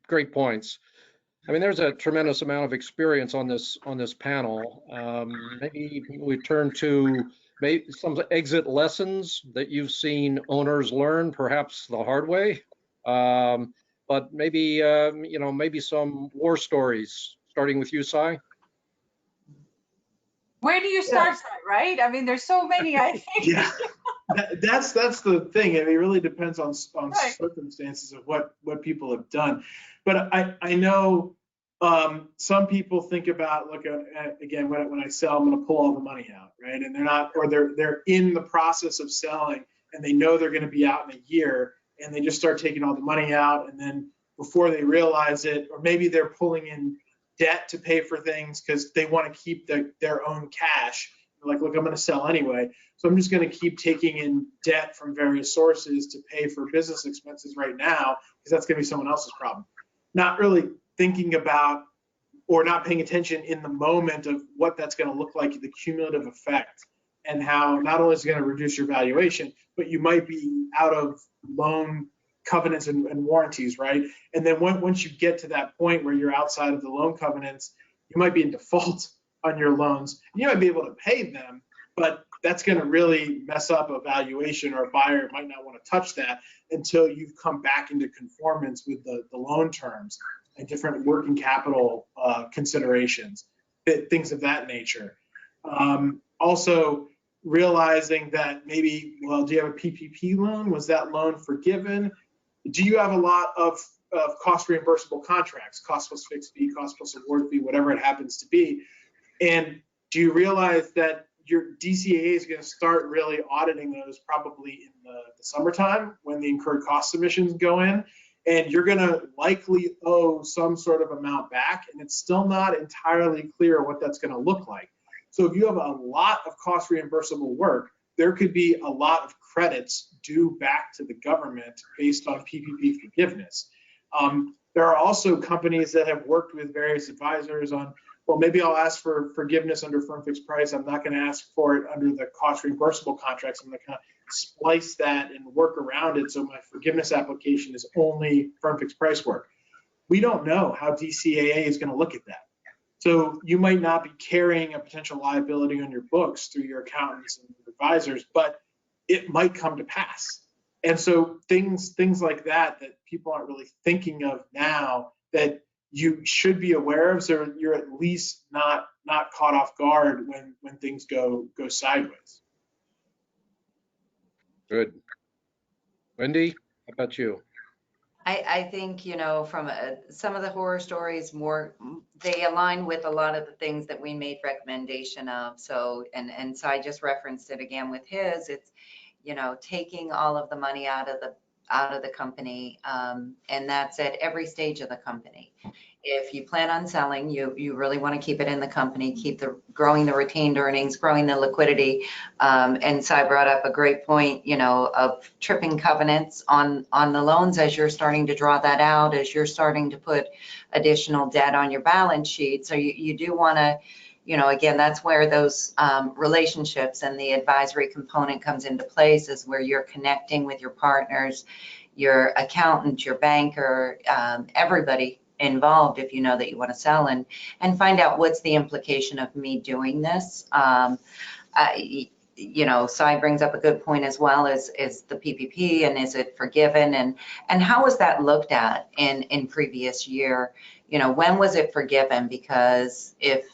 Speaker 1: Great points. I mean, there's a tremendous amount of experience on this panel. Maybe we turn to some exit lessons that you've seen owners learn, perhaps the hard way. But maybe maybe some war stories. Starting with you, Cy.
Speaker 4: Where do you start, Cy, right? I mean, there's so many, I think.
Speaker 2: Yeah, that's the thing. I mean, it really depends on
Speaker 4: Right.
Speaker 2: circumstances of what people have done. But I know some people think about, look, again, when I sell, I'm going to pull all the money out, right? And they're not, or they're in the process of selling and they know they're going to be out in a year, and they just start taking all the money out, and then before they realize it, or maybe they're pulling in debt to pay for things because they want to keep their own cash. They're like, look, I'm going to sell anyway, so I'm just going to keep taking in debt from various sources to pay for business expenses right now, because that's going to be someone else's problem. Not really thinking about or not paying attention in the moment of what that's going to look like, the cumulative effect, and how not only is it going to reduce your valuation, but you might be out of loan covenants and warranties, right? And then once you get to that point where you're outside of the loan covenants, you might be in default on your loans. You might be able to pay them, but that's going to really mess up a valuation, or a buyer might not want to touch that until you've come back into conformance with the loan terms and different working capital considerations, things of that nature. Also, realizing that maybe, well, do you have a PPP loan? Was that loan forgiven? Do you have a lot of cost reimbursable contracts, cost plus fixed fee, cost plus award fee, whatever it happens to be? And do you realize that your DCAA is going to start really auditing those probably in the summertime when the incurred cost submissions go in, and you're going to likely owe some sort of amount back, and it's still not entirely clear what that's going to look like. So if you have a lot of cost reimbursable work, there could be a lot of credits due back to the government based on PPP forgiveness. There are also companies that have worked with various advisors on, well, maybe I'll ask for forgiveness under firm fixed price. I'm not going to ask for it under the cost reimbursable contracts. I'm going to kind of splice that and work around it so my forgiveness application is only firm fixed price work. We don't know how DCAA is going to look at that. So you might not be carrying a potential liability on your books through your accountants and advisors, but it might come to pass. And so things like that people aren't really thinking of now, that you should be aware of, so you're at least not caught off guard when things go sideways.
Speaker 1: Good. Wendy, how about you?
Speaker 3: I think, from some of the horror stories, they align with a lot of the things that we made recommendation of. So, and Cy just referenced it again with his, it's, taking all of the money out of the company, and that's at every stage of the company. If you plan on selling, you really want to keep it in the company, keep growing the retained earnings, growing the liquidity. And Cy brought up a great point, of tripping covenants on the loans as you're starting to draw that out, as you're starting to put additional debt on your balance sheet. So you do want to, again, that's where those relationships and the advisory component comes into place, is where you're connecting with your partners, your accountant, your banker, everybody involved, if you know that you want to sell, and find out what's the implication of me doing this. Cy brings up a good point as well, is the PPP, and is it forgiven, and how was that looked at in previous year? When was it forgiven? Because if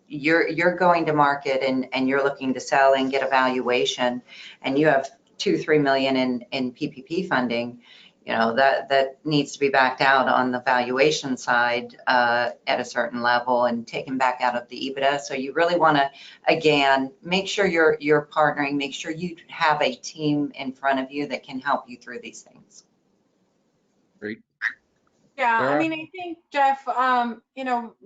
Speaker 3: you're going to market and you're looking to sell and get a valuation, and you have $2-3 million in PPP funding, that needs to be backed out on the valuation side at a certain level and taken back out of the EBITDA. So you really want to, again, make sure you're partnering, make sure you have a team in front of you that can help you through these things.
Speaker 1: Great.
Speaker 4: Yeah,
Speaker 1: Sarah?
Speaker 4: I mean, I think, Jeff,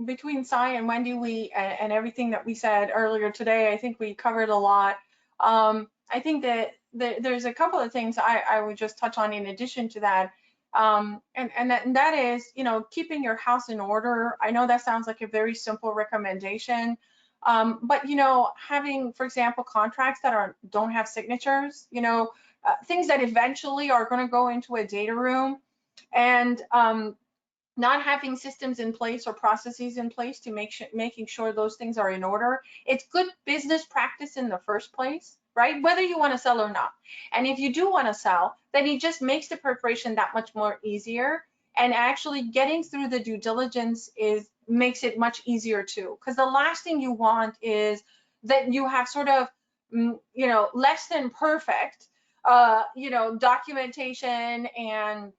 Speaker 4: between Cy and Wendy, and everything that we said earlier today, I think we covered a lot. I think that there's a couple of things I would just touch on in addition to that. And that is, keeping your house in order. I know that sounds like a very simple recommendation, but having, for example, contracts that don't have signatures, things that eventually are going to go into a data room, and not having systems in place or processes in place to making sure those things are in order. It's good business practice in the first place, right? Whether you want to sell or not. And if you do want to sell, then it just makes the preparation that much more easier. And actually getting through the due diligence makes it much easier too. Because the last thing you want is that you have sort of, less than perfect, documentation and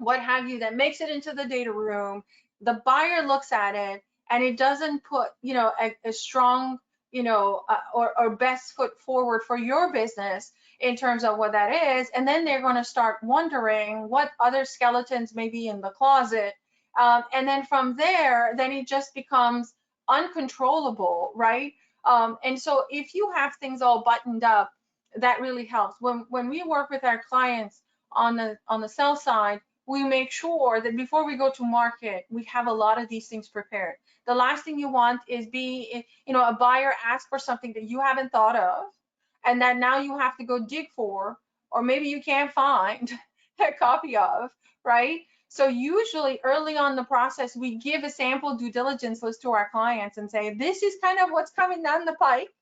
Speaker 4: what have you, that makes it into the data room. The buyer looks at it and it doesn't put, a strong, or best foot forward for your business in terms of what that is. And then they're going to start wondering what other skeletons may be in the closet. And then from there, then it just becomes uncontrollable, right? And so if you have things all buttoned up, that really helps. When we work with our clients on the sell side, we make sure that before we go to market, we have a lot of these things prepared. The last thing you want is a buyer ask for something that you haven't thought of, and that now you have to go dig for, or maybe you can't find a copy of, right? So usually early on in the process, we give a sample due diligence list to our clients and say, this is kind of what's coming down the pike.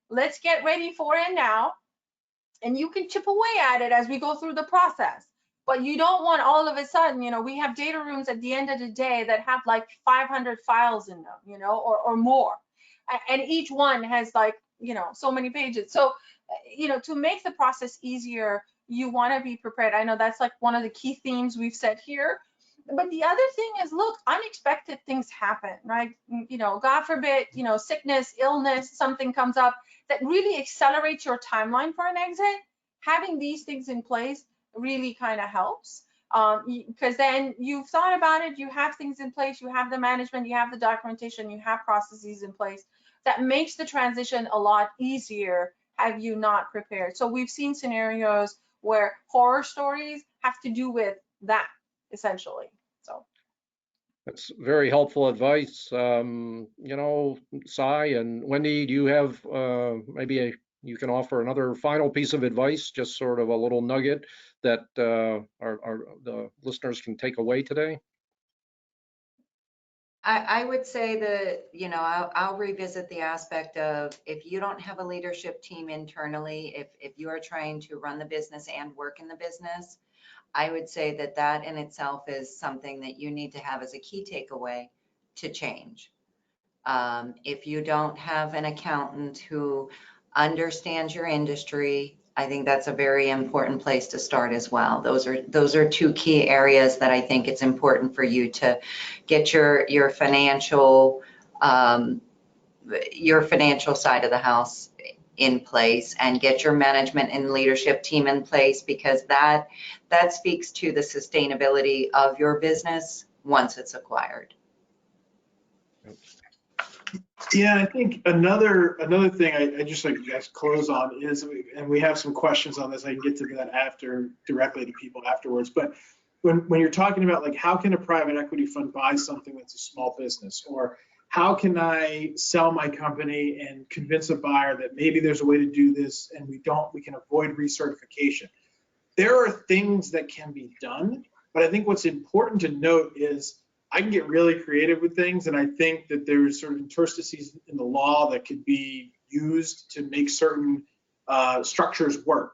Speaker 4: Let's get ready for it now. And you can chip away at it as we go through the process. But you don't want all of a sudden, we have data rooms at the end of the day that have like 500 files in them, or more. And each one has like, so many pages. So, to make the process easier, you want to be prepared. I know that's like one of the key themes we've said here. But the other thing is, look, unexpected things happen, right? God forbid, sickness, illness, something comes up that really accelerates your timeline for an exit. Having these things in place really kind of helps, because then you've thought about it, you have things in place, you have the management, you have the documentation, you have processes in place. That makes the transition a lot easier have you not prepared. So we've seen scenarios where horror stories have to do with that, essentially. So
Speaker 1: That's very helpful advice. Cy and Wendy, do you have you can offer another final piece of advice, just sort of a little nugget that the listeners can take away today?
Speaker 3: I would say that, I'll revisit the aspect of, if you don't have a leadership team internally, if you are trying to run the business and work in the business, I would say that in itself is something that you need to have as a key takeaway to change. If you don't have an accountant who understands your industry, I think that's a very important place to start as well. Those are two key areas that I think it's important for you to get your financial side of the house in place, and get your management and leadership team in place, because that speaks to the sustainability of your business once it's acquired.
Speaker 2: Yeah, I think another thing I just like to guys close on is, and we have some questions on this, I can get to that directly to people afterwards, but when you're talking about like, how can a private equity fund buy something that's a small business, or how can I sell my company and convince a buyer that maybe there's a way to do this and we can avoid recertification? There are things that can be done, but I think what's important to note is I can get really creative with things, and I think that there's sort of interstices in the law that could be used to make certain structures work.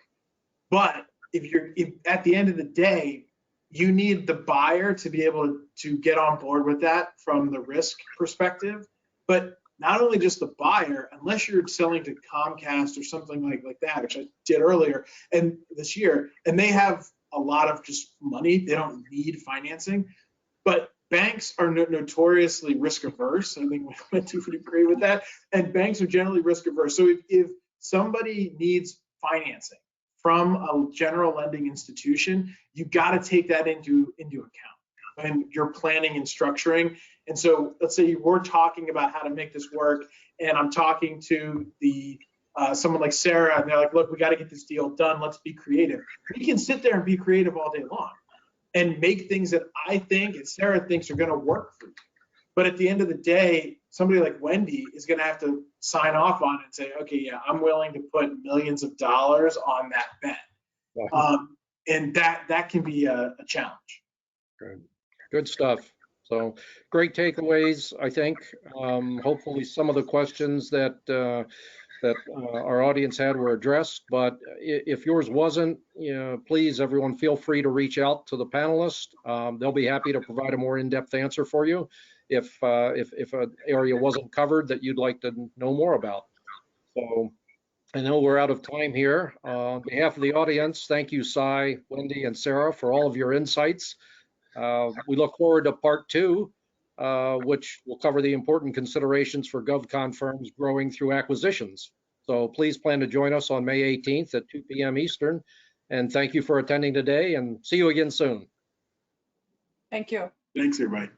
Speaker 2: But if at the end of the day, you need the buyer to be able to get on board with that from the risk perspective. But not only just the buyer, unless you're selling to Comcast or something like that, which I did earlier and this year, and they have a lot of just money, they don't need financing. But banks are notoriously risk averse. I think Wendy would agree with that. And banks are generally risk averse. So if somebody needs financing from a general lending institution, you got to take that into account when you're planning and structuring. And so let's say we're talking about how to make this work, and I'm talking to someone like Sarah, and they're like, look, we got to get this deal done. Let's be creative. We can sit there and be creative all day long. and make things that I think and Sarah thinks are going to work for you. But at the end of the day, somebody like Wendy is going to have to sign off on it and say, okay, yeah, I'm willing to put millions of dollars on that bet.
Speaker 1: Yeah.
Speaker 2: And that can be a challenge.
Speaker 1: Good stuff. So great takeaways, I think. Hopefully some of the questions that our audience had were addressed, but if yours wasn't, please, everyone, feel free to reach out to the panelists. They'll be happy to provide a more in-depth answer for you if an area wasn't covered that you'd like to know more about. So I know we're out of time here. On behalf of the audience, thank you, Cy, Wendy, and Sarah, for all of your insights. We look forward to part 2, which will cover the important considerations for GovCon firms growing through acquisitions. So please plan to join us on May 18th at 2 p.m. Eastern. And thank you for attending today, and see you again soon.
Speaker 4: Thank you.
Speaker 2: Thanks, everybody.